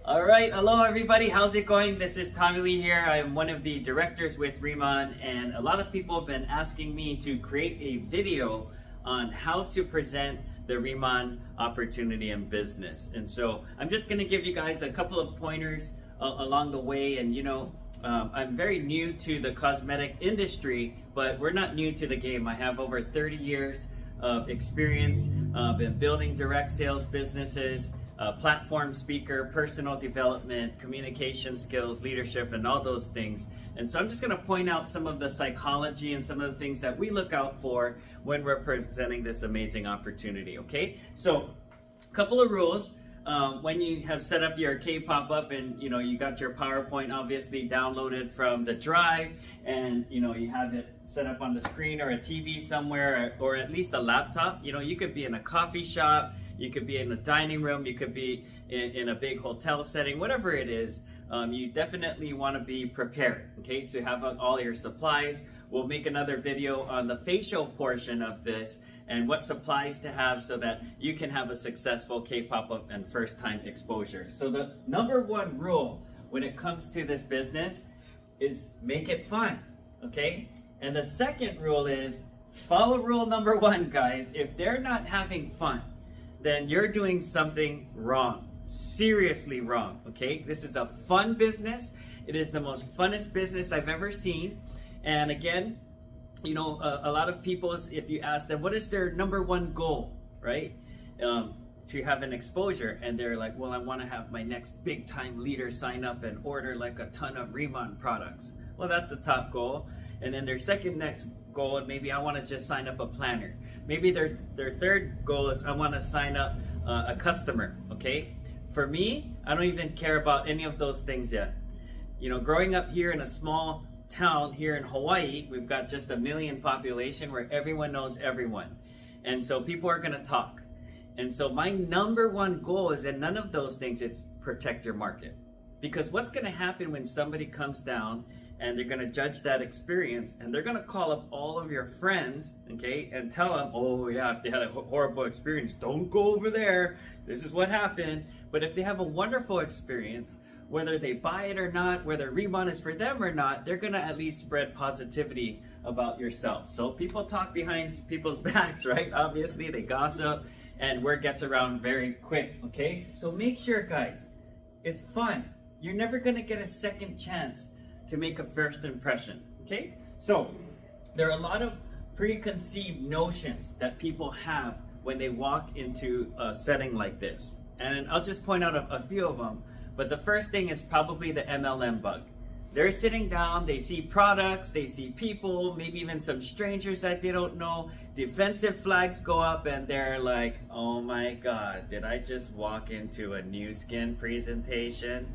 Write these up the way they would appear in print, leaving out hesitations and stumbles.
All right, hello everybody. How's it going? This is Tommy Lee here. I'm one of the directors with Riman, and a lot of people have been asking me to create a video on how to present the Riman opportunity in business. And so I'm just going to give you guys a couple of pointers along the way. And I'm very new to the cosmetic industry, but we're not new to the game. I have over 30 years of experience in building direct sales businesses, platform speaker, personal development, communication skills, leadership, and all those things. And so I'm just going to point out some of the psychology and some of the things that we look out for when we're presenting this amazing opportunity, okay? So a couple of rules. When you have set up your K-pop up and you got your PowerPoint obviously downloaded from the drive, and you have it set up on the screen or a TV somewhere, or at least a laptop. You could be in a coffee shop, you could be in a dining room, you could be in a big hotel setting, whatever it is. You definitely want to be prepared, okay? So have all your supplies. We'll make another video on the facial portion of this and what supplies to have so that you can have a successful K-pop and first-time exposure. So the number one rule when it comes to this business is make it fun, okay? And the second rule is follow rule number one, guys. If they're not having fun, then you're doing something wrong, seriously wrong, okay? This is a fun business. It is the most funnest business I've ever seen. And again, a lot of people, if you ask them, what is their number one goal, right? To have an exposure, and they're like, well, I want to have my next big time leader sign up and order like a ton of Riman products. Well, that's the top goal. And then their second next goal, maybe I want to just sign up a planner. Maybe their third goal is I want to sign up a customer, okay? For me, I don't even care about any of those things yet. Growing up here in a small town here in Hawaii, we've got just 1 million population where everyone knows everyone. And so people are going to talk. And so my number one goal is in none of those things, it's protect your market. Because what's going to happen when somebody comes down and they're going to judge that experience, and they're going to call up all of your friends, okay, and tell them, oh yeah, if they had a horrible experience, don't go over there. This is what happened. But if they have a wonderful experience, whether they buy it or not, whether Riman is for them or not, they're going to at least spread positivity about yourself. So people talk behind people's backs, right? Obviously, they gossip, and word gets around very quick, okay? So make sure, guys, it's fun. You're never going to get a second chance to make a first impression, okay? So there are a lot of preconceived notions that people have when they walk into a setting like this. And I'll just point out a few of them. But the first thing is probably the MLM bug. They're sitting down, they see products, they see people, maybe even some strangers that they don't know. Defensive flags go up and they're like, oh my God, did I just walk into a new skin presentation?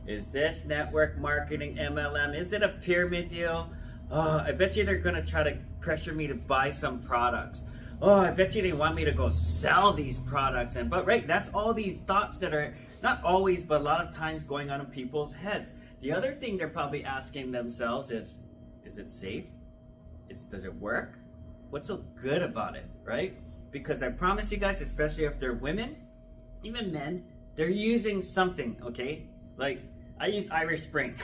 Is this network marketing MLM? Is it a pyramid deal? Oh, I bet you they're gonna try to pressure me to buy some products. Oh, I bet you they want me to go sell these products. But right, that's all these thoughts that are not always, but a lot of times going on in people's heads. The other thing they're probably asking themselves is it safe? Does it work? What's so good about it, right? Because I promise you guys, especially if they're women, even men, they're using something, okay? Like, I use Irish Spring.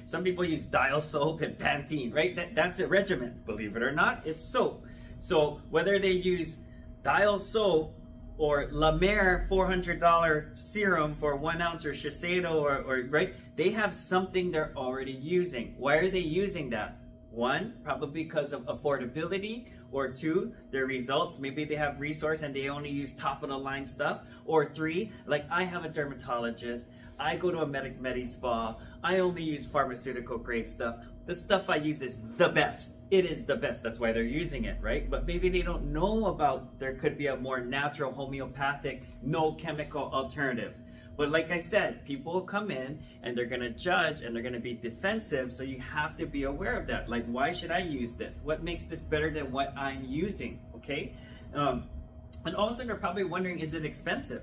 Some people use Dial soap and Pantene, right? That's a regimen. Believe it or not, it's soap. So whether they use Dial soap or La Mer $400 serum for 1 ounce, or Shiseido, or right, they have something they're already using. Why are they using that? One, probably because of affordability, or two, their results. Maybe they have resource and they only use top of the line stuff. Or three, like I have a dermatologist, I go to a medi spa, I only use pharmaceutical grade stuff. The stuff I use is the best. It is the best. That's why they're using it, right? But maybe they don't know about there could be a more natural, homeopathic, no chemical alternative. But like I said, people will come in and they're going to judge and they're going to be defensive. So you have to be aware of that. Like, why should I use this? What makes this better than what I'm using? Okay. And also they're probably wondering, is it expensive?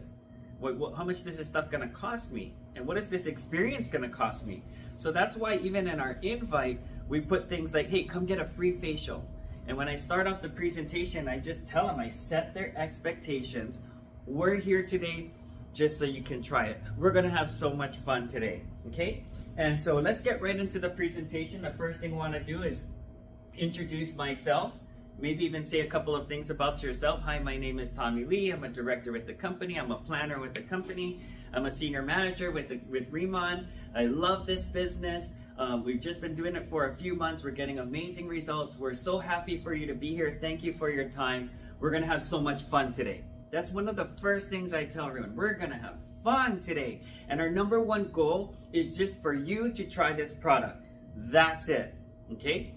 How much is this stuff going to cost me? And what is this experience going to cost me? So that's why even in our invite, we put things like, hey, come get a free facial. And when I start off the presentation, I just tell them, I set their expectations. We're here today just so you can try it. We're gonna have so much fun today, okay? And so let's get right into the presentation. The first thing I wanna do is introduce myself, maybe even say a couple of things about yourself. Hi, my name is Tommy Lee. I'm a director with the company. I'm a planner with the company. I'm a senior manager with Riman. I love this business. We've just been doing it for a few months. We're getting amazing results. We're so happy for you to be here. Thank you for your time. We're gonna have so much fun today. That's one of the first things I tell everyone. We're gonna have fun today. And our number one goal is just for you to try this product. That's it, okay?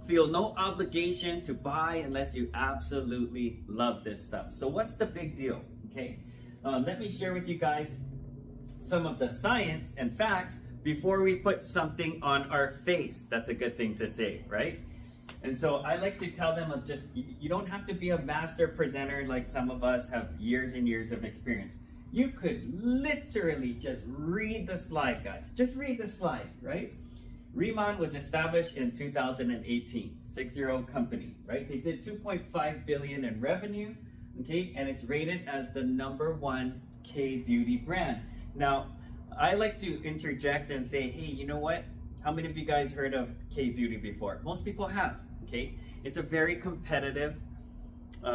Feel no obligation to buy unless you absolutely love this stuff. So what's the big deal, okay? Let me share with you guys some of the science and facts before we put something on our face. That's a good thing to say, right? And so I like to tell them, you don't have to be a master presenter like some of us have years and years of experience. You could literally just read the slide, guys. Just read the slide, right? Riman was established in 2018, 6-year-old company, right? They did 2.5 billion in revenue, okay? And it's rated as the #1 K-beauty brand. Now, I like to interject and say, hey, you know what? How many of you guys heard of K-beauty before? Most people have, okay? It's a very competitive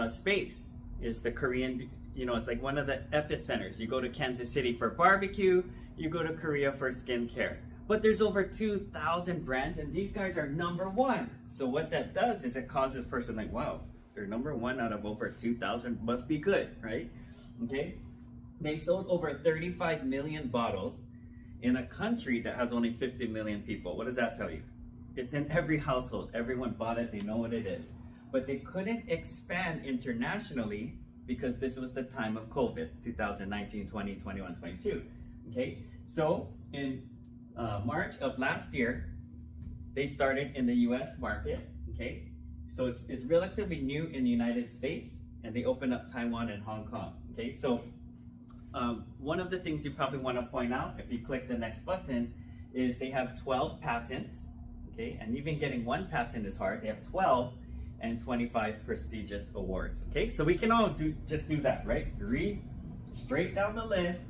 space. It's the Korean, it's like one of the epicenters. You go to Kansas City for barbecue, you go to Korea for skincare. But there's over 2,000 brands and these guys are #1. So what that does is it causes person like, wow, they're #1 out of over 2,000, must be good, right? Okay? They sold over 35 million bottles in a country that has only 50 million people. What does that tell you? It's in every household. Everyone bought it, they know what it is. But they couldn't expand internationally because this was the time of COVID, 2019, 20, 21, 22. Okay? So in March of last year, they started in the US market, okay? So it's relatively new in the United States, and they opened up Taiwan and Hong Kong, okay? So one of the things you probably want to point out, if you click the next button, is they have 12 patents, okay? And even getting one patent is hard. They have 12 and 25 prestigious awards, okay? So we can all just do that, right? Read straight down the list.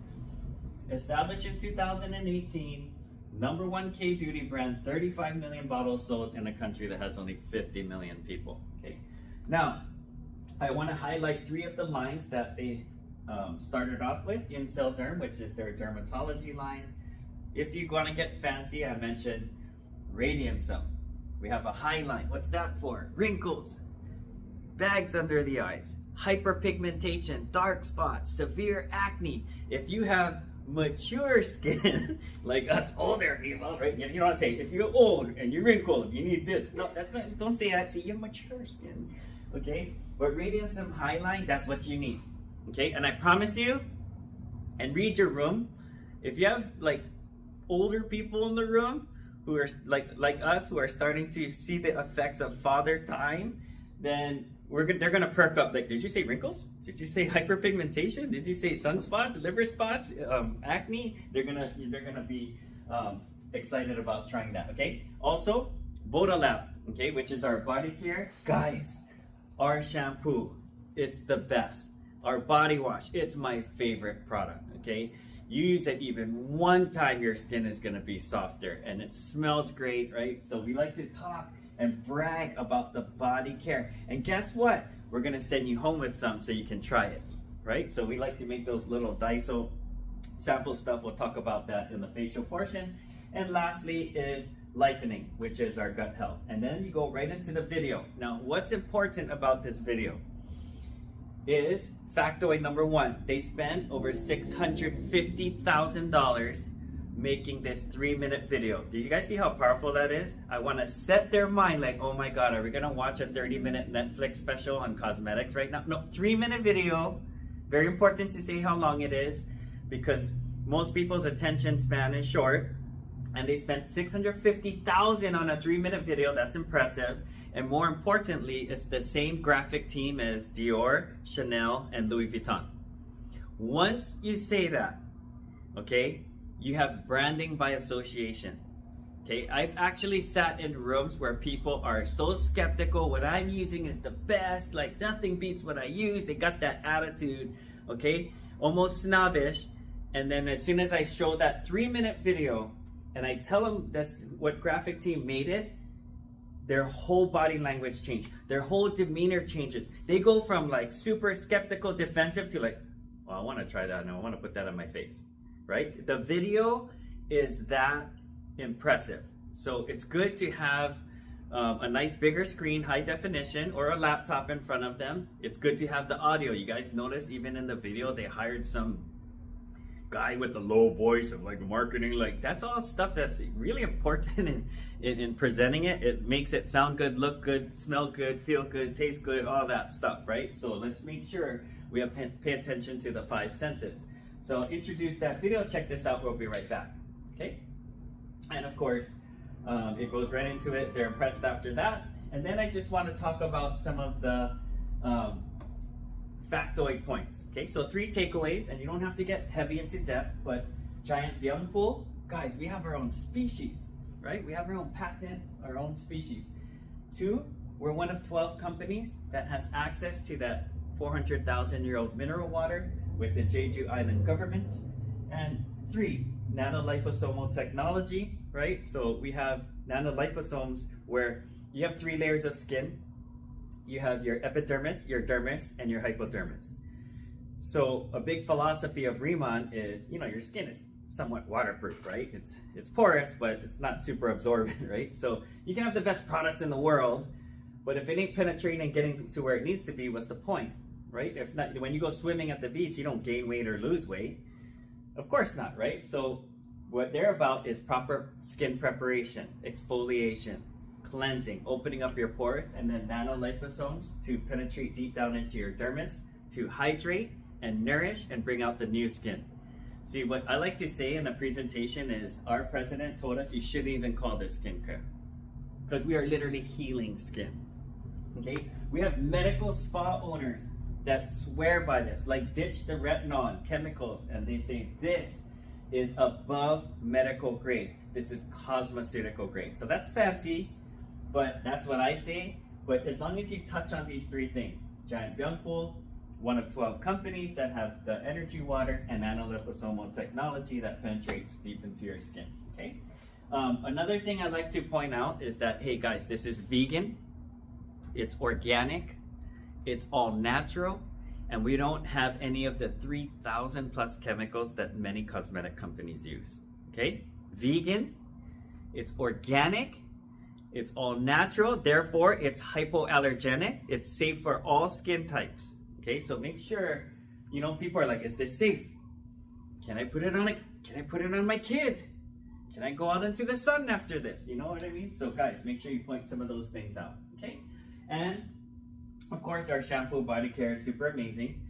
Established in 2018, #1 K-beauty brand, 35 million bottles sold in a country that has only 50 million people, okay? Now, I want to highlight 3 of the lines that they started off with. Incel Derm, which is their dermatology line. If you want to get fancy, I mentioned Radiantsum. We have a high line. What's that for? Wrinkles, bags under the eyes, hyperpigmentation, dark spots, severe acne. If you have mature skin, like us older people, right? You know what I'm saying? If you're old and you're wrinkled, you need this. No, that's not, don't say that. See, you have mature skin, okay? But Radiantsum Highline, that's what you need, okay? And I promise you, and read your room, if you have like older people in the room who are like us, who are starting to see the effects of father time, then they're gonna perk up. Like, did you say wrinkles? Did you say hyperpigmentation? Did you say sunspots, liver spots, acne? They're gonna be excited about trying that. Okay. Also, Bodalab, okay, which is our body care. Guys, our shampoo, it's the best. Our body wash, it's my favorite product. Okay. Use it even one time, your skin is gonna be softer, and it smells great, right? So we like to talk and brag about the body care. And guess what? We're gonna send you home with some so you can try it, right? So we like to make those little Daiso sample stuff. We'll talk about that in the facial portion. And lastly is Lifening, which is our gut health. And then you go right into the video. Now, what's important about this video is factoid #1. They spent over $650,000 making this 3-minute video. Do you guys see how powerful that is? I want to set their mind like, oh my God, are we gonna watch a 30-minute Netflix special on cosmetics right now? No, 3-minute video. Very important to say how long it is, because most people's attention span is short, and they spent $650,000 on a 3-minute video. That's impressive. And more importantly, it's the same graphic team as Dior, Chanel, and Louis Vuitton. Once you say that, okay, you have branding by association. Okay, I've actually sat in rooms where people are so skeptical. What I'm using is the best, like nothing beats what I use. They got that attitude, okay, almost snobbish. And then as soon as I show that 3-minute video and I tell them that's what graphic team made it, their whole body language changed. Their whole demeanor changes. They go from like super skeptical, defensive to like, well, I want to try that and I want to put that on my face, right? The video is that impressive. So it's good to have a nice bigger screen, high definition, or a laptop in front of them. It's good to have the audio. You guys notice even in the video, they hired some guy with a low voice of like marketing. Like that's all stuff that's really important in presenting it. It makes it sound good, look good, smell good, feel good, taste good, all that stuff, right? So let's make sure we have pay attention to the 5 senses. So I'll introduce that video. Check this out. We'll be right back. Okay. And of course, it goes right into it. They're impressed after that. And then I just want to talk about some of the factoid points. Okay, so 3 takeaways, and you don't have to get heavy into depth, but giant bianpo, guys, we have our own species, right? We have our own patent, our own species. 2, we're one of 12 companies that has access to that 400,000-year-old mineral water with the Jeju Island government. And 3, nanoliposomal technology, right? So we have nanoliposomes where you have 3 layers of skin. You have your epidermis, your dermis, and your hypodermis. So a big philosophy of Riman is, you know, your skin is somewhat waterproof, right? It's porous, but it's not super absorbent, right? So you can have the best products in the world, but if it ain't penetrating and getting to where it needs to be, what's the point, right? If not, when you go swimming at the beach, you don't gain weight or lose weight. Of course not, right? So what they're about is proper skin preparation, exfoliation, cleansing, opening up your pores, and then nanoliposomes to penetrate deep down into your dermis to hydrate and nourish and bring out the new skin. See, what I like to say in a presentation is our president told us you shouldn't even call this skincare because we are literally healing skin. Okay, we have medical spa owners that swear by this, like ditch the retinol and chemicals, and they say this is above medical grade. This is cosmeceutical grade. So that's fancy, but that's what I say. But as long as you touch on these 3 things, giant bianpo, one of 12 companies that have the energy water, and nanoliposomal technology that penetrates deep into your skin, okay? Another thing I'd like to point out is that, hey guys, this is vegan, it's organic, it's all natural, and we don't have any of the 3,000 plus chemicals that many cosmetic companies use, okay? Vegan, it's organic, it's all natural, therefore it's hypoallergenic, it's safe for all skin types, okay? So make sure, you know, people are like, is this safe? Can I put it on my kid? Can I go out into the sun after this? You know what I mean? So guys, make sure you point some of those things out, okay? And of course, our shampoo, body care is super amazing.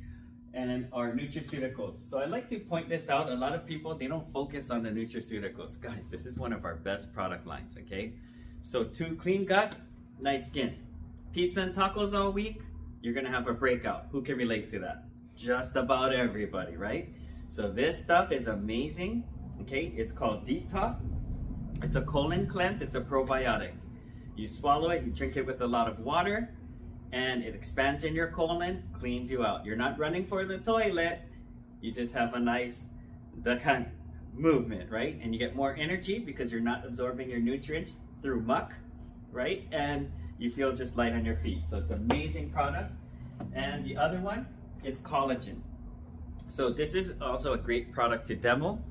And our nutraceuticals. So I like to point this out. A lot of people, they don't focus on the nutraceuticals. Guys, this is one of our best product lines, okay? So 2, clean gut, nice skin. Pizza and tacos all week, you're gonna have a breakout. Who can relate to that? Just about everybody, right? So this stuff is amazing, okay? It's called Deep Talk. It's a colon cleanse, it's a probiotic. You swallow it, you drink it with a lot of water, and it expands in your colon, cleans you out. You're not running for the toilet, you just have a nice movement, right? And you get more energy because you're not absorbing your nutrients through muck, right? And you feel just light on your feet. So it's an amazing product. And the other one is collagen. So this is also a great product to demo.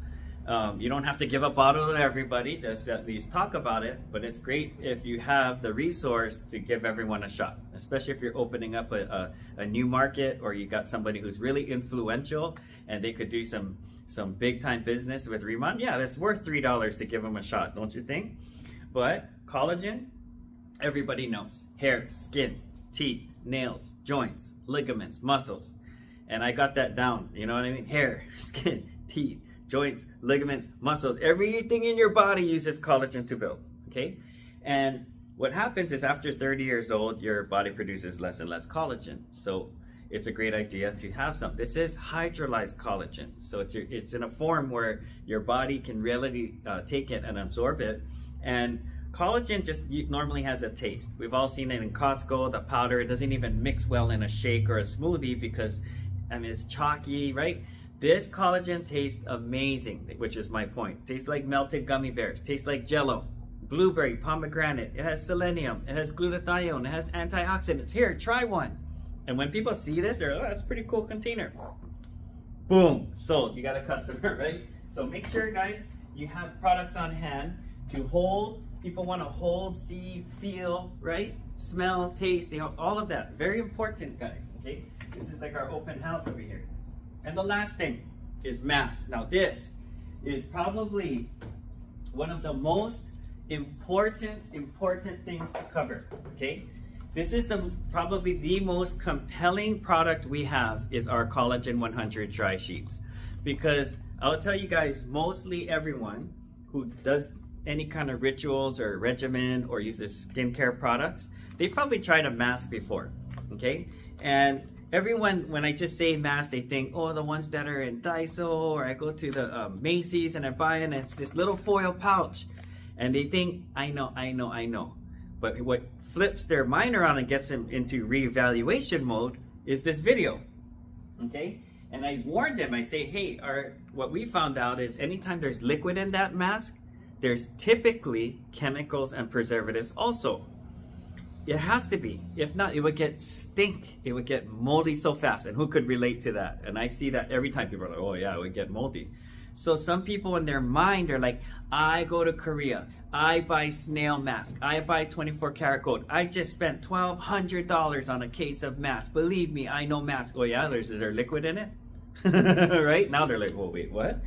You don't have to give a bottle to everybody, just at least talk about it, but it's great if you have the resource to give everyone a shot, especially if you're opening up a new market, or you got somebody who's really influential and they could do some big time business with Riman. Yeah, that's worth $3 to give them a shot, don't you think? But collagen, everybody knows. Hair, skin, teeth, nails, joints, ligaments, muscles. And I got that down, you know what I mean? Hair, skin, teeth, joints, ligaments, muscles, everything in your body uses collagen to build, okay? And what happens is after 30 years old, your body produces less and less collagen. So it's a great idea to have some. This is hydrolyzed collagen. So it's in a form where your body can really take it and absorb it. And collagen just normally has a taste. We've all seen it in Costco, the powder. It doesn't even mix well in a shake or a smoothie because, I mean, it's chalky, right? This collagen tastes amazing, which is my point. Tastes like melted gummy bears, tastes like Jello, blueberry, pomegranate. It has selenium, it has glutathione, it has antioxidants. Here, try one. And when people see this, they're like, oh, that's a pretty cool container. Boom, sold. You got a customer, right? So make sure, guys, you have products on hand to hold. People want to hold, see, feel, right? Smell, taste, all of that. Very important, guys, okay? This is like our open house over here. And the last thing is masks. Now this is probably one of the most important things to cover, okay? This is probably the most compelling product we have is our Collagen 100 Dry Sheets. Because I'll tell you guys, mostly everyone who does any kind of rituals or regimen or uses skincare products, they've probably tried a mask before, okay? And everyone, when I just say mask, they think, oh, the ones that are in Daiso, or I go to the Macy's and I buy it and it's this little foil pouch. And they think, I know. But what flips their mind around and gets them into reevaluation mode is this video, okay? And I warned them, I say, hey, what we found out is anytime there's liquid in that mask, there's typically chemicals and preservatives also. It has to be. If not, it would get stink. It would get moldy so fast. And who could relate to that? And I see that every time people are like, oh yeah, it would get moldy. So some people in their mind are like, I go to Korea, I buy snail mask, I buy 24 karat gold. I just spent $1,200 on a case of mask. Believe me, I know mask. Oh yeah, is there liquid in it? Right? Now they're like, oh wait, what?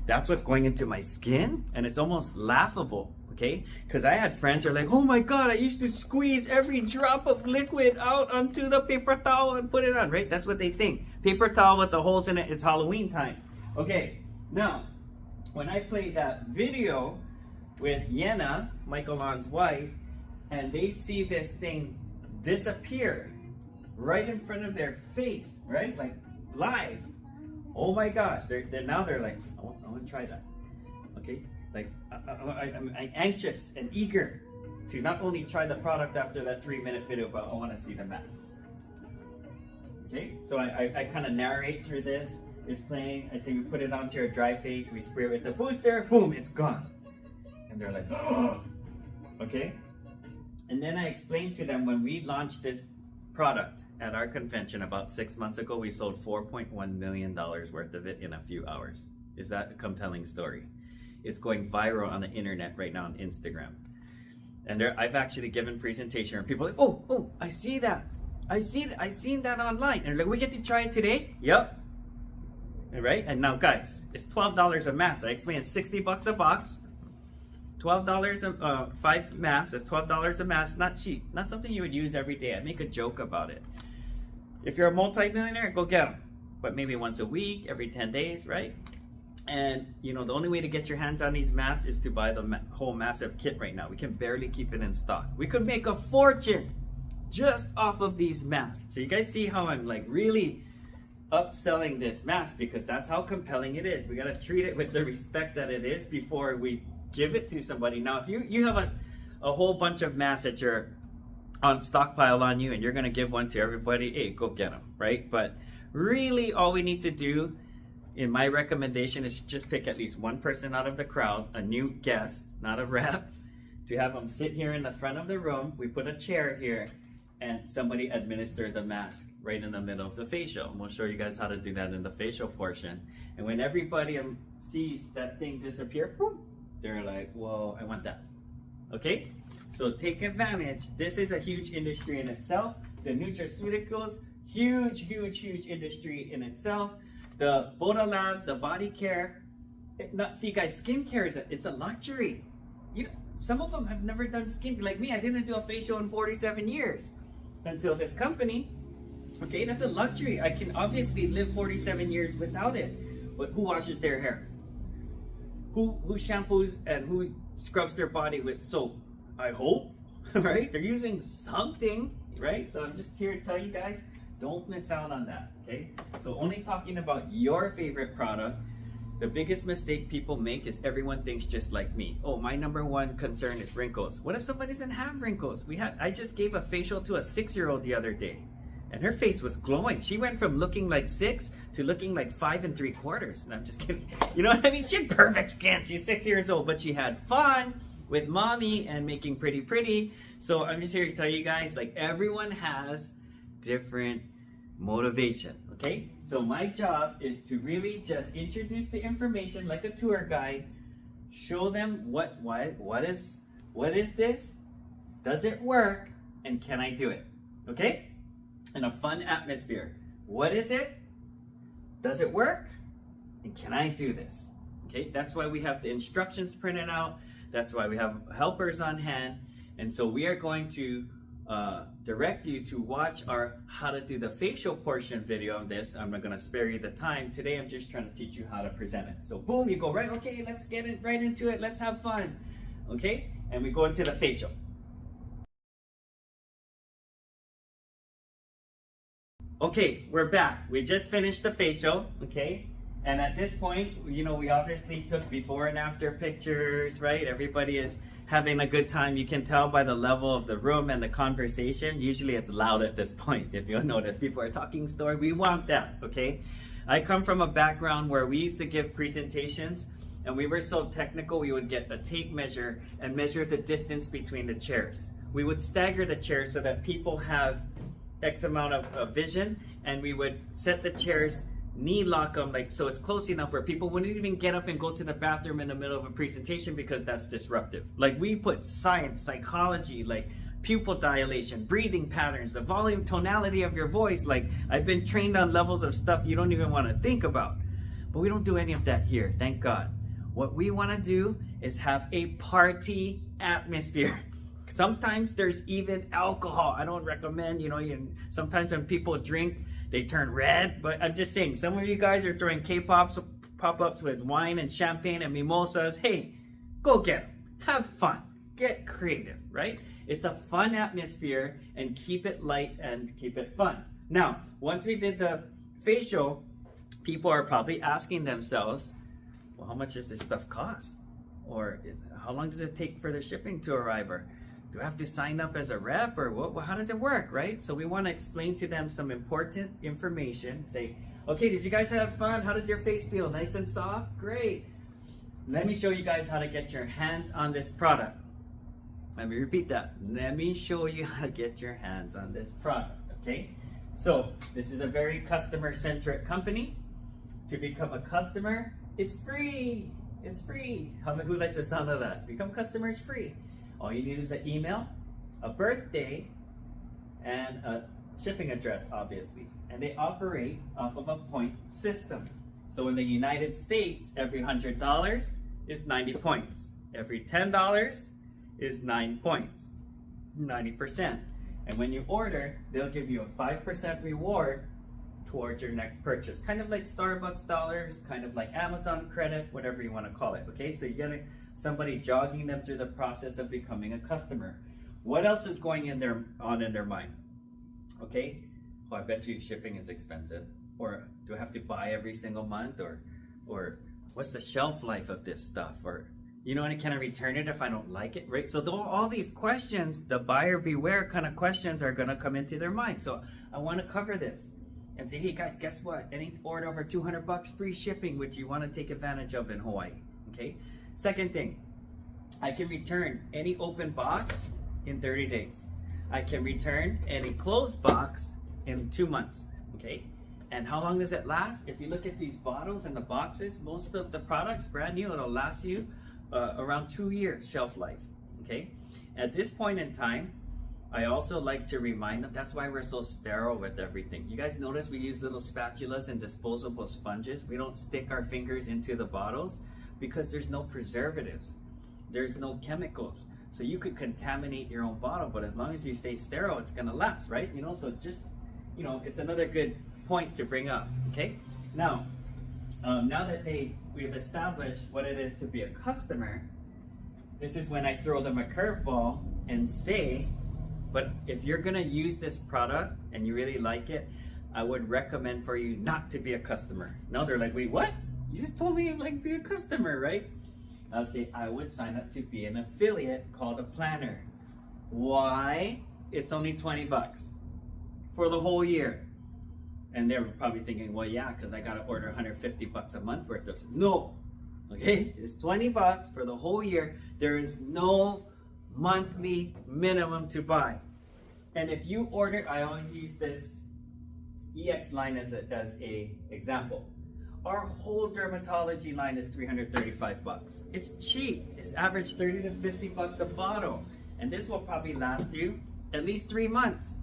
That's what's going into my skin? And it's almost laughable, okay? Because I had friends who are like, oh my God, I used to squeeze every drop of liquid out onto the paper towel and put it on, right? That's what they think. Paper towel with the holes in it, it's Halloween time. Okay, now, when I played that video with Yenna, Michael On's wife, and they see this thing disappear right in front of their face, right? Like live. Oh my gosh, now they're like, I want to try that. Okay, like I'm anxious and eager to not only try the product after that 3-minute video, but I want to see the mask. Okay, so I kind of narrate through this. It's playing. I say we put it onto your dry face. We spray it with the booster. Boom, it's gone. And they're like, oh. Okay. And then I explained to them when we launched this product at our convention about 6 months ago, we sold $4.1 million worth of it in a few hours. Is that a compelling story? It's going viral on the internet right now on Instagram. And I've actually given presentation and people are like, oh, I see that. I seen that online. And they're like, we get to try it today? Yep. Right? And now guys, it's $12 a mask. I explained $60 a box. $12 5 masks. That's $12 a mask. Not cheap. Not something you would use every day. I make a joke about it. If you're a multi-millionaire, go get them. But maybe once a week, every 10 days, right? And you know, the only way to get your hands on these masks is to buy the whole massive kit right now. We can barely keep it in stock. We could make a fortune just off of these masks. So you guys see how I'm like really upselling this mask, because that's how compelling it is. We got to treat it with the respect that it is before we give it to somebody. Now, if you have a whole bunch of masks that you're on stockpile on you and you're going to give one to everybody, hey, go get them, right? But really all we need to do, in my recommendation, is just pick at least one person out of the crowd, a new guest, not a rep, to have them sit here in the front of the room. We put a chair here and somebody administer the mask right in the middle of the facial. And we'll show you guys how to do that in the facial portion. And when everybody sees that thing disappear, boom, they're like, whoa, I want that. Okay? So take advantage. This is a huge industry in itself. The nutraceuticals, huge industry in itself. The Boda Lab, the body care. See guys, skincare it's a luxury. You know, some of them have never done skin. Like me, I didn't do a facial in 47 years until this company. Okay, that's a luxury. I can obviously live 47 years without it. But who washes their hair? Who shampoos and who scrubs their body with soap? I hope, right? They're using something, right? So I'm just here to tell you guys, don't miss out on that, okay? So only talking about your favorite product. The biggest mistake people make is everyone thinks just like me. Oh, my number one concern is wrinkles. What if somebody doesn't have wrinkles? I just gave a facial to a 6-year-old the other day. And her face was glowing. She went from looking like 6 to looking like 5 3/4. And I'm just kidding. You know what I mean? She had perfect skin. She's 6 years old, but she had fun with mommy and making pretty. So I'm just here to tell you guys, like, everyone has different motivation, okay? So my job is to really just introduce the information like a tour guide, show them what is this? Does it work? And can I do it? Okay? In a fun atmosphere. What is it? Does it work? And can I do this? Okay, that's why we have the instructions printed out. That's why we have helpers on hand. And so we are going to direct you to watch our how to do the facial portion video of this. I'm not going to spare you the time. Today I'm just trying to teach you how to present it. So boom, you go right, okay, let's get it right into it. Let's have fun. Okay, and we go into the facial. Okay, we're back. We just finished the facial, okay? And at this point, you know, we obviously took before and after pictures, right? Everybody is having a good time. You can tell by the level of the room and the conversation. Usually it's loud at this point, if you'll notice. People are talking story. We want that, okay? I come from a background where we used to give presentations, and we were so technical, we would get a tape measure and measure the distance between the chairs. We would stagger the chairs so that people have X amount of vision, and we would set the chairs, knee lock them, like, so it's close enough where people wouldn't even get up and go to the bathroom in the middle of a presentation because that's disruptive. Like, we put science, psychology, like pupil dilation, breathing patterns, the volume, tonality of your voice. Like, I've been trained on levels of stuff you don't even want to think about. But we don't do any of that here, thank God. What we want to do is have a party atmosphere. Sometimes there's even alcohol. I don't recommend, you know, sometimes when people drink, they turn red. But I'm just saying, some of you guys are throwing K-pops, pop-ups with wine and champagne and mimosas. Hey, go get them. Have fun. Get creative, right? It's a fun atmosphere, and keep it light and keep it fun. Now, once we did the facial, people are probably asking themselves, well, how much does this stuff cost? Or how long does it take for the shipping to arrive? Or do I have to sign up as a rep, or what? How does it work, right? So we want to explain to them some important information. Say, okay, did you guys have fun? How does your face feel? Nice and soft? Great. Let me show you guys how to get your hands on this product. Let me repeat that. Let me show you how to get your hands on this product, okay? So this is a very customer-centric company. To become a customer, it's free. It's free. Who likes the sound of that? Become customers free. All you need is an email, a birthday, and a shipping address, obviously. And they operate off of a point system. So in the United States, every $100 is 90 points. Every $10 is 9 points, 90%. And when you order, they'll give you a 5% reward towards your next purchase. Kind of like Starbucks dollars, kind of like Amazon credit, whatever you want to call it. Okay, so you're getting somebody jogging them through the process of becoming a customer. What else is going in their mind? Okay, oh, I bet you shipping is expensive. Or do I have to buy every single month? Or what's the shelf life of this stuff? Or, you know, and can I return it if I don't like it, right? So all these questions, the buyer beware kind of questions, are gonna come into their mind. So I want to cover this and say, hey guys, guess what? Any order over $200, free shipping, which you want to take advantage of in Hawaii, okay? Second thing, I can return any open box in 30 days. I can return any closed box in 2 months, okay? And how long does it last? If you look at these bottles and the boxes, most of the products, brand new, it'll last you around 2 years shelf life, okay? At this point in time, I also like to remind them, that's why we're so sterile with everything. You guys notice we use little spatulas and disposable sponges. We don't stick our fingers into the bottles because there's no preservatives. There's no chemicals. So you could contaminate your own bottle, but as long as you stay sterile, it's gonna last, right? You know, so just, you know, it's another good point to bring up, okay? Now that we've established what it is to be a customer, this is when I throw them a curveball and say, but if you're gonna use this product and you really like it, I would recommend for you not to be a customer. Now they're like, wait, what? You just told me like be a customer, right? I'll say I would sign up to be an affiliate called a planner. Why? It's only 20 bucks. for the whole year. And they're probably thinking, well, yeah, because I got to order $150 a month worth of stuff. No, okay, it's $20 for the whole year. There is no monthly minimum to buy. And if you order, I always use this EX line as a example. Our whole dermatology line is $335. It's cheap. It's average $30 to $50 a bottle. And this will probably last you at least 3 months.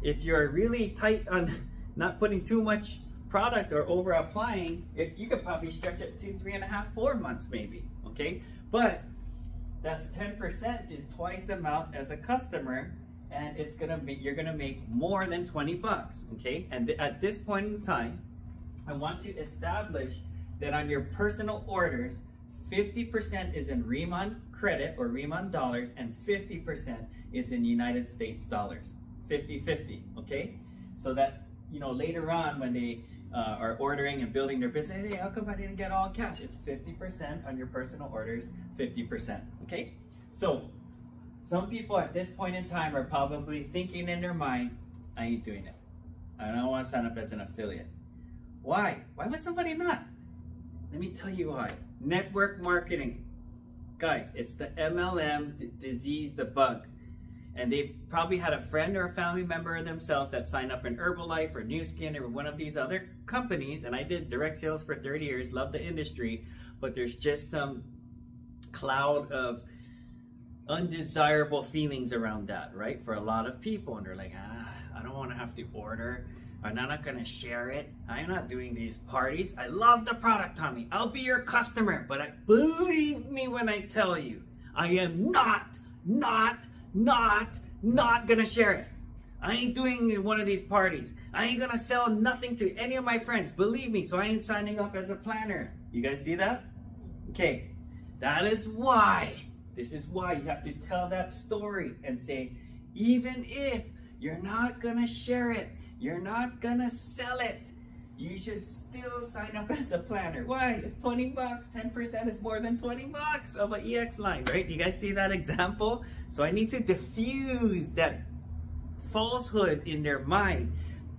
If you're really tight on not putting too much product or over applying, you could probably stretch it to 3.5, 4 months maybe, okay? But that's 10% is twice the amount as a customer, and it's gonna be, you're gonna make more than $20, okay? And at this point in time, I want to establish that on your personal orders, 50% is in Riman credit or Riman dollars, and 50% is in United States dollars. 50-50, okay? So that, you know, later on when they are ordering and building their business, hey, how come I didn't get all cash? It's 50% on your personal orders, 50%, okay? So some people at this point in time are probably thinking in their mind, I ain't doing it. I don't want to sign up as an affiliate. Why? Why would somebody not? Let me tell you why. Network marketing. Guys, it's the MLM disease, the bug. And they've probably had a friend or a family member themselves that signed up in Herbalife or New Skin or one of these other companies. And I did direct sales for 30 years, love the industry, but there's just some cloud of undesirable feelings around that, right? For a lot of people. And they're like, I don't want to have to order. I'm not going to share it. I'm not doing these parties. I love the product, Tommy. I'll be your customer. But believe me when I tell you, I am not gonna share it. I ain't doing one of these parties. I ain't gonna sell nothing to any of my friends. Believe me, so I ain't signing up as a planner. You guys see that? Okay, that is why. This is why you have to tell that story and say, even if you're not gonna share it, you're not gonna sell it, you should still sign up as a planner. Why? It's $20. 10% is more than $20 of an EX line, right? You guys see that example? So I need to diffuse that falsehood in their mind.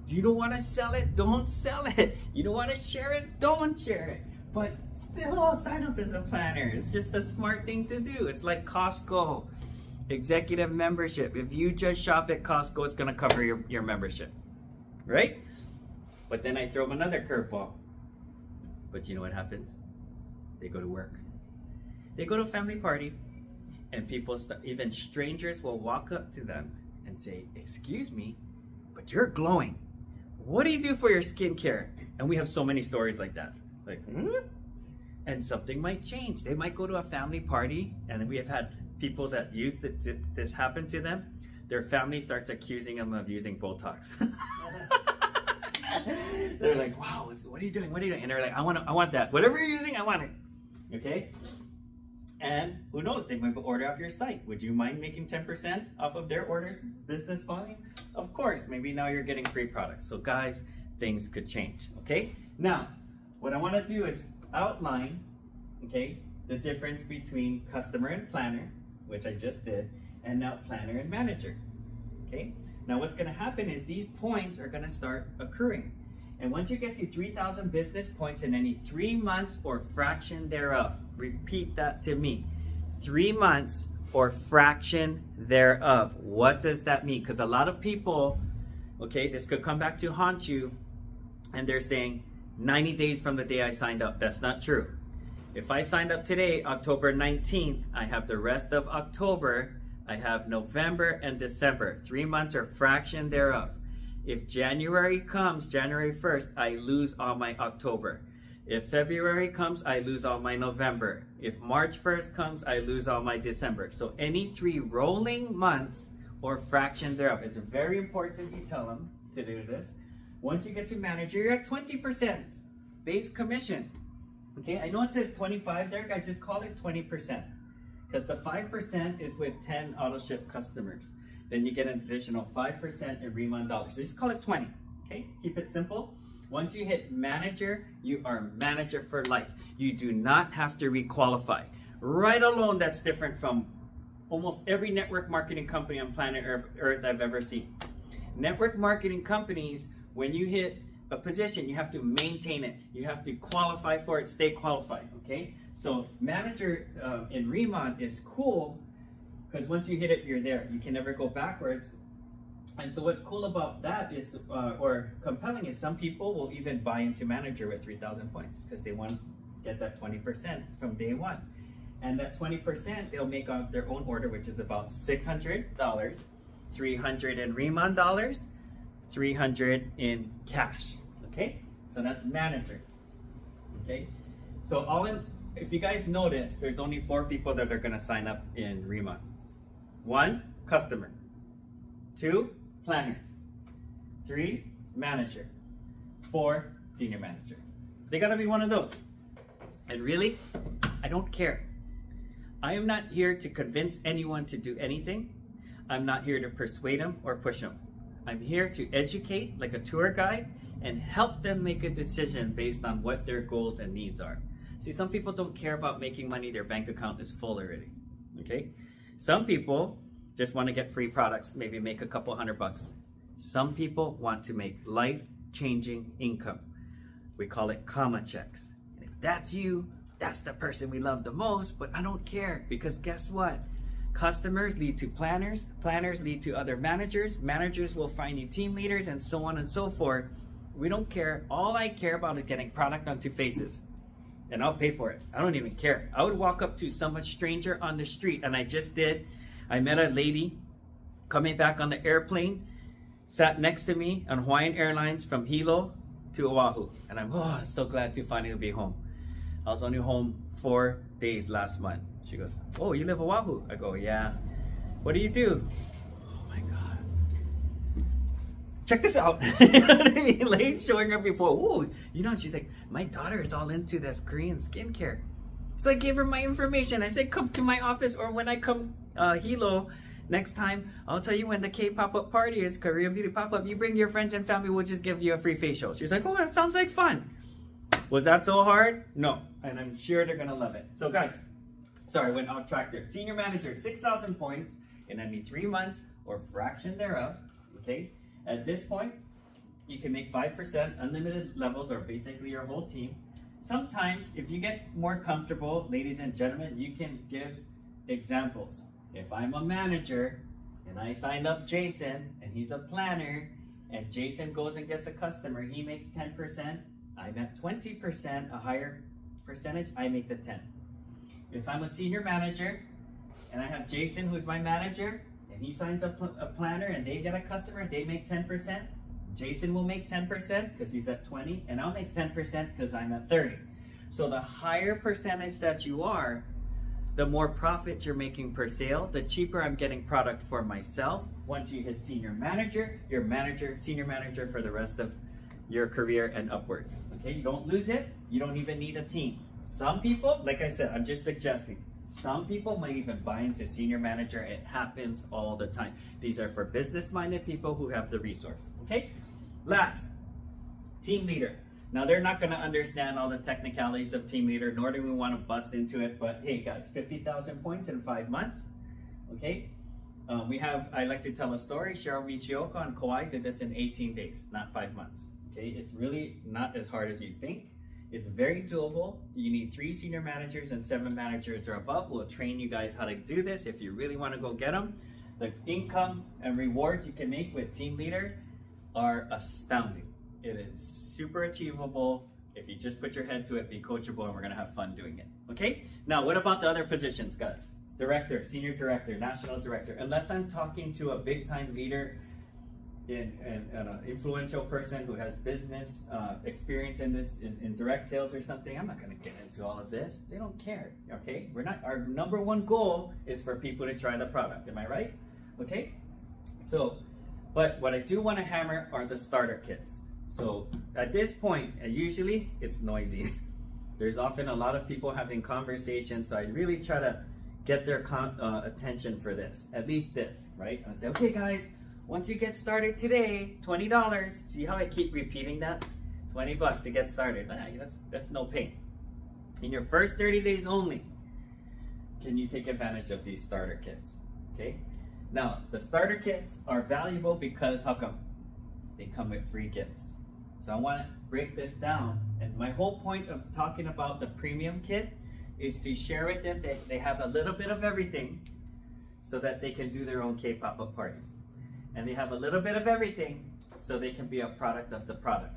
You don't want to sell it? Don't sell it. You don't want to share it? Don't share it. But still sign up as a planner. It's just a smart thing to do. It's like Costco executive membership. If you just shop at Costco, it's going to cover your membership, right? But then I throw them another curveball. But you know what happens? They go to work. They go to a family party, and people, even strangers, will walk up to them and say, excuse me, but you're glowing. What do you do for your skincare? And we have so many stories like that. Like, and something might change. They might go to a family party, and we have had people that use this happen to them. Their family starts accusing them of using Botox. They're like, wow, what are you doing? What are you doing? And they're like, I want that. Whatever you're using, I want it. Okay? And who knows? They might order off your site. Would you mind making 10% off of their orders, business volume? Of course. Maybe now you're getting free products. So guys, things could change. Okay? Now, what I want to do is outline, okay, the difference between customer and planner, which I just did, and now planner and manager. Okay? Now what's going to happen is these points are going to start accruing. And once you get to 3,000 business points in any 3 months or fraction thereof, repeat that to me, 3 months or fraction thereof. What does that mean? Because a lot of people, okay, this could come back to haunt you, and they're saying 90 days from the day I signed up. That's not true. If I signed up today, October 19th, I have the rest of October, I have November and December, 3 months or fraction thereof. If January comes, January 1st, I lose all my October. If February comes, I lose all my November. If March 1st comes, I lose all my December. So any 3 rolling months or fraction thereof. It's very important you tell them to do this. Once you get to manager, you're at 20% base commission. Okay, I know it says 25 there, guys, just call it 20%. Because the 5% is with 10 auto ship customers. Then you get an additional 5% in Riman dollars. So just call it 20. Okay, keep it simple. Once you hit manager, you are manager for life. You do not have to requalify. Right alone, that's different from almost every network marketing company on planet Earth I've ever seen. Network marketing companies, when you hit a position, you have to maintain it. You have to qualify for it, stay qualified, okay? So manager in Riman is cool because once you hit it, you're there. You can never go backwards. And so what's cool about that is, or compelling is, some people will even buy into manager with 3,000 points because they want to get that 20% from day one. And that 20%, they'll make out their own order, which is about $600, $300 in Riman dollars, $300 in cash, okay? So that's manager, okay? So all in, if you guys notice, there's only 4 people that are gonna sign up in Riman. 1, customer. 2, planner. 3, manager. 4, senior manager. They gotta be one of those. And really, I don't care. I am not here to convince anyone to do anything. I'm not here to persuade them or push them. I'm here to educate like a tour guide and help them make a decision based on what their goals and needs are. See, some people don't care about making money. Their bank account is full already, okay? Some people just want to get free products, maybe make a couple $100. Some people want to make life-changing income. We call it comma checks. And if that's you, that's the person we love the most, but I don't care, because guess what? Customers lead to planners, planners lead to other managers, managers will find you team leaders, and so on and so forth. We don't care. All I care about is getting product onto faces, and I'll pay for it. I don't even care. I would walk up to some stranger on the street, and I just did. I met a lady coming back on the airplane, sat next to me on Hawaiian Airlines from Hilo to Oahu, and I'm so glad to finally be home. I was only home 4 days last month. She goes, "Oh, you live Oahu?" I go, "Yeah." "What do you do?" Oh my God. Check this out. You know what I mean? Late showing up before. Ooh, you know, she's like, "My daughter is all into this Korean skincare." So I gave her my information. I said, "Come to my office, or when I come Hilo next time, I'll tell you when the K-pop-up party is, Korean Beauty Pop-up. You bring your friends and family, we'll just give you a free facial." She's like, "Oh, that sounds like fun." Was that so hard? No. And I'm sure they're gonna love it. So guys, sorry, I went off track there. Senior manager, 6,000 points in only 3 months or fraction thereof, okay? At this point, you can make 5%, unlimited levels, or basically your whole team. Sometimes, if you get more comfortable, ladies and gentlemen, you can give examples. If I'm a manager and I signed up Jason and he's a planner, and Jason goes and gets a customer, he makes 10%, I'm at 20%, a higher percentage, I make the 10. If I'm a senior manager and I have Jason, who's my manager, and he signs up a planner and they get a customer, they make 10%, Jason will make 10% because he's at 20, and I'll make 10% because I'm at 30. So the higher percentage that you are, the more profit you're making per sale, the cheaper I'm getting product for myself. Once you hit senior manager, you're manager, senior manager for the rest of your career and upwards. Okay, you don't lose it. You don't even need a team. Some people, like I said, I'm just suggesting, some people might even buy into senior manager. It happens all the time. These are for business-minded people who have the resource. Okay, last, team leader. Now, they're not going to understand all the technicalities of team leader, nor do we want to bust into it. But hey, guys, 50,000 points in 5 months. Okay, I like to tell a story. Cheryl Michioka on Kauai did this in 18 days, not 5 months. Okay, it's really not as hard as you think. It's very doable. You need 3 senior managers and 7 managers or above. We'll train you guys how to do this if you really want to go get them. The income and rewards you can make with team leader are astounding. It is super achievable. If you just put your head to it, be coachable, and we're gonna have fun doing it. Okay? Now, what about the other positions, guys? Director, senior director, national director. Unless I'm talking to a big time leader and an influential person who has business experience in this, in direct sales or something, I'm not gonna get into all of this. They don't care, okay? Our number one goal is for people to try the product, am I right? Okay? So, but what I do wanna hammer are the starter kits. So at this point, usually it's noisy. There's often a lot of people having conversations, so I really try to get their attention for this, at least this, right? And I say, okay guys, once you get started today, $20. See how I keep repeating that? $20 to get started. That's no pain. In your first 30 days only, can you take advantage of these starter kits, okay? Now, the starter kits are valuable because, how come? they come with free gifts. So I want to break this down, and my whole point of talking about the premium kit is to share with them that they have a little bit of everything so that they can do their own K-pop parties. And they have a little bit of everything so they can be a product of the product.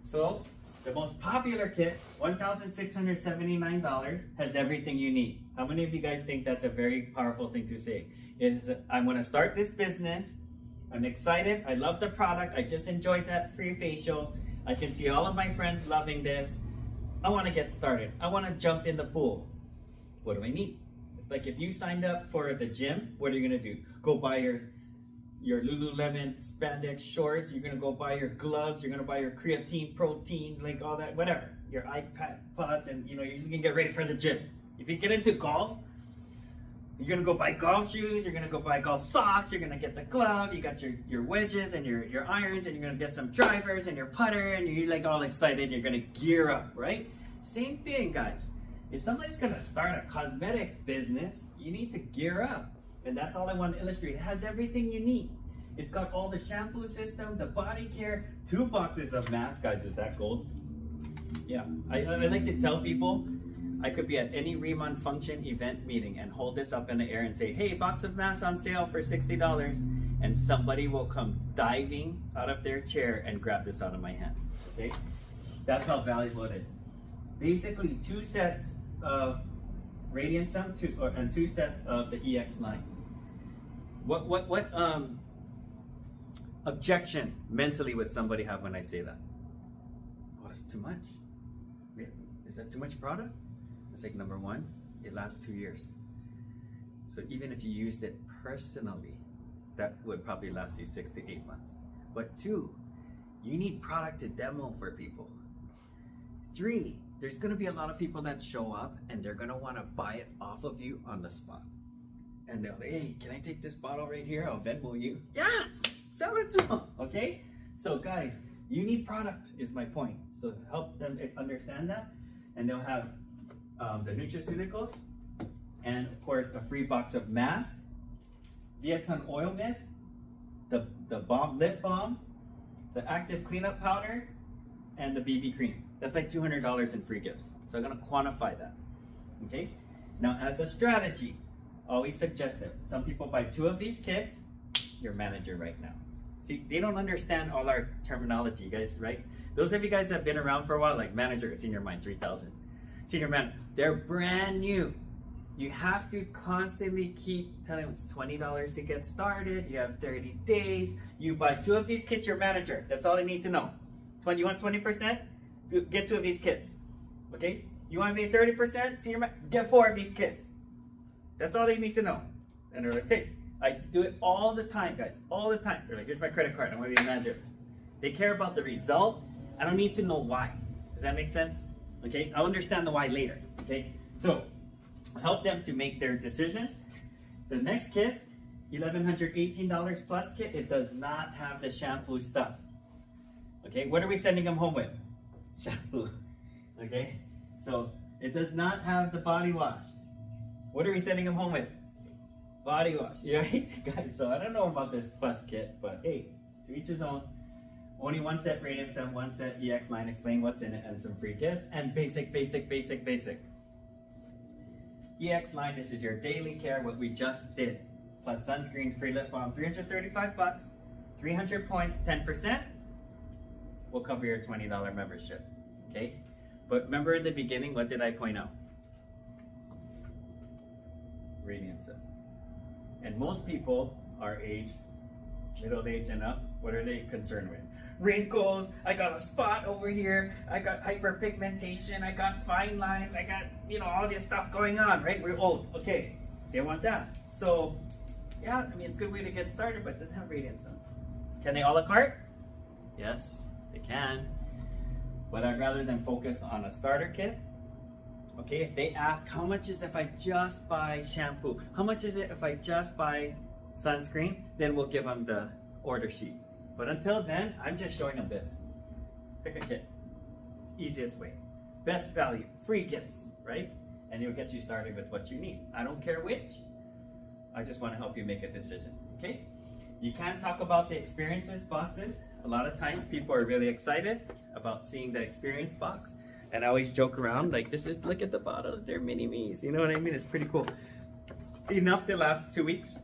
So the most popular kit, $1,679, has everything you need. How many of you guys think that's a very powerful thing to say? I'm going to start this business. I'm excited. I love the product. I just enjoyed that free facial. I can see all of my friends loving this. I want to get started. I want to jump in the pool. What do I need? It's like if you signed up for the gym, what are you going to do? Go buy your Lululemon spandex shorts. You're going to go buy your gloves. You're going to buy your creatine, protein, like all that, whatever. Your iPad pods, and you're just going to get ready for the gym. If you get into golf, you're going to go buy golf shoes. You're going to go buy golf socks. You're going to get the glove. You got your wedges and your irons, and you're going to get some drivers and your putter, and you're like all excited. You're going to gear up, right? Same thing, guys. If somebody's going to start a cosmetic business, you need to gear up. And that's all I want to illustrate. It has everything you need. It's got all the shampoo system, the body care, 2 boxes of masks. Guys, is that gold? Yeah. I like to tell people, I could be at any Riman function, event, meeting, and hold this up in the air and say, hey, box of masks on sale for $60. And somebody will come diving out of their chair and grab this out of my hand. Okay? That's how valuable it is. Basically, 2 sets of Radiant Sun and 2 sets of the EX line. What objection mentally would somebody have when I say that? Oh, that's too much. Is that too much product? It's like, number one, it lasts 2 years. So even if you used it personally, that would probably last you 6 to 8 months. But 2, you need product to demo for people. 3, there's going to be a lot of people that show up and they're going to want to buy it off of you on the spot. And they'll say, hey, can I take this bottle right here? I'll Venmo you. Yes, sell it to them, okay? So guys, you need product is my point. So help them understand that. And they'll have the nutraceuticals, and of course a free box of masks, Viaton oil mist, the balm, lip balm, the active cleanup powder, and the BB cream. That's like $200 in free gifts. So I'm gonna quantify that, okay? Now as a strategy, always suggest it. Some people buy 2 of these kits, your manager right now. See, they don't understand all our terminology, guys, right? Those of you guys that have been around for a while, like manager, it's in your mind, 3,000. Senior man, they're brand new. You have to constantly keep telling them it's $20 to get started. You have 30 days. You buy 2 of these kits, your manager. That's all I need to know. You want 20%? Get 2 of these kits. Okay? You want to make 30%? Senior man, get 4 of these kits. That's all they need to know. And they're like, hey, I do it all the time, guys. All the time. They're like, here's my credit card. I want to be a manager. They care about the result. I don't need to know why. Does that make sense? Okay, I'll understand the why later. Okay, so help them to make their decision. The next kit, $1,118 plus kit, it does not have the shampoo stuff. Okay, what are we sending them home with? Shampoo. Okay, so it does not have the body wash. What are we sending them home with? Body wash. Right, guys. So I don't know about this plus kit, but hey, to each his own. Only 1 set Radiant Sun, 1 set EX line, explain what's in it, and some free gifts, and basic. EX line, this is your daily care, what we just did. Plus sunscreen, free lip balm, $335, 300 points, 10%, will cover your $20 membership, okay? But remember in the beginning, what did I point out? Radiant Sun. And most people our age, middle age and up, what are they concerned with? Wrinkles, I got a spot over here, I got hyperpigmentation, I got fine lines, I got, all this stuff going on, right? We're old, okay, they want that. So, yeah, I mean, it's a good way to get started, but it doesn't have Radiant Sun. Can they a la carte? Yes, they can. But I'd rather them focus on a starter kit. Okay, if they ask, how much is it if I just buy shampoo? How much is it if I just buy sunscreen? Then we'll give them the order sheet. But until then, I'm just showing them this. Pick a kit. Easiest way. Best value. Free gifts, right? And it'll get you started with what you need. I don't care which. I just want to help you make a decision, okay? You can't talk about the experiences boxes. a lot of times people are really excited about seeing the experience box. And I always joke around like, look at the bottles, they're mini me's. You know what I mean? It's pretty cool. Enough to last 2 weeks,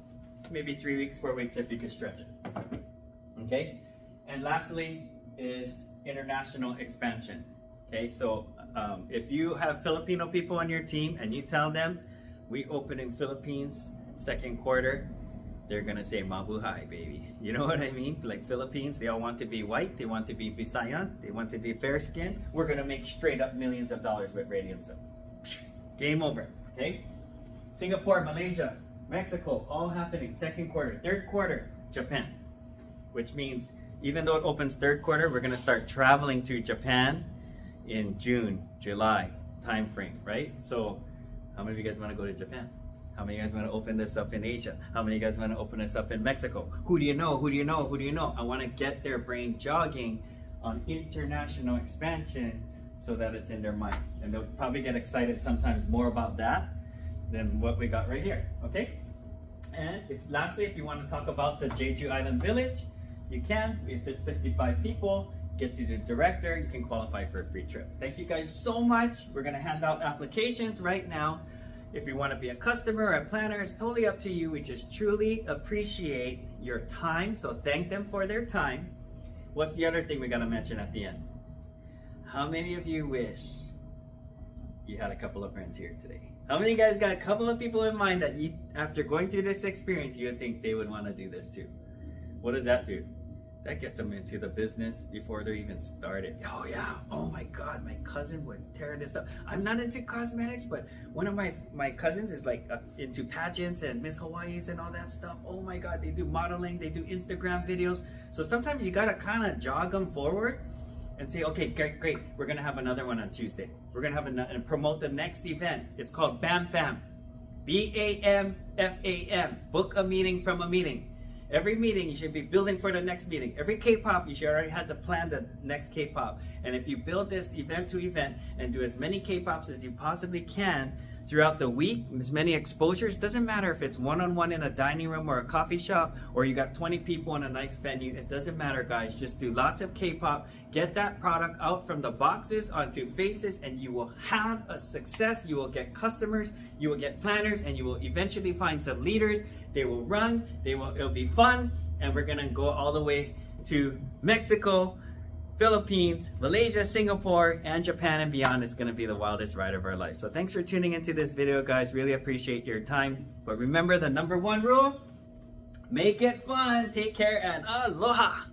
maybe 3 weeks, 4 weeks if you can stretch it. Okay? And lastly is international expansion. Okay, so if you have Filipino people on your team and you tell them we open in Philippines second quarter, they're gonna say mabuhay, baby. You know what I mean? Like Philippines, they all want to be white, they want to be Visayan, they want to be fair skinned. We're gonna make straight up millions of dollars with Radiant Soap. Game over. Okay? Singapore, Malaysia, Mexico, all happening second quarter. Third quarter, Japan. Which means even though it opens third quarter, we're gonna start traveling to Japan in June, July time frame, right? So how many of you guys want to go to Japan? How many of you guys want to open this up in Asia? How many of you guys want to open this up in Mexico? Who do you know? Who do you know? Who do you know? I want to get their brain jogging on international expansion so that it's in their mind. And they'll probably get excited sometimes more about that than what we got right here, okay? And lastly, if you want to talk about the Jeju Island Village, you can. If it's 55 people, get to the director, you can qualify for a free trip. Thank you guys so much. We're gonna hand out applications right now. If you want to be a customer or a planner, it's totally up to you. We just truly appreciate your time, so thank them for their time. What's the other thing we gotta mention at the end? How many of you wish you had a couple of friends here today? How many of you guys got a couple of people in mind that you, after going through this experience, you would think they would want to do this too? What does that do? That gets them into the business before they're even started. Oh yeah, oh my God, my cousin would tear this up. I'm not into cosmetics, but one of my cousins is like into pageants and Miss Hawaii's and all that stuff. Oh my God, they do modeling, they do Instagram videos. So sometimes you gotta kind of jog them forward and say, okay, great, we're gonna have another one on Tuesday. We're gonna have and promote the next event. It's called BAM FAM. BAMFAM, book a meeting from a meeting. Every meeting, you should be building for the next meeting. Every K-pop, you should already have to plan the next K-pop. And if you build this event to event and do as many K-pops as you possibly can throughout the week, as many exposures, doesn't matter if it's one-on-one in a dining room or a coffee shop, or you got 20 people in a nice venue, it doesn't matter, guys. Just do lots of K-pop, get that product out from the boxes onto faces, and you will have a success. You will get customers, you will get planners, and you will eventually find some leaders. They will run, it'll be fun, and we're gonna go all the way to Mexico, Philippines, Malaysia, Singapore, and Japan and beyond. It's gonna be the wildest ride of our life. So thanks for tuning into this video, guys. Really appreciate your time. But remember the #1 rule, make it fun, take care, and aloha.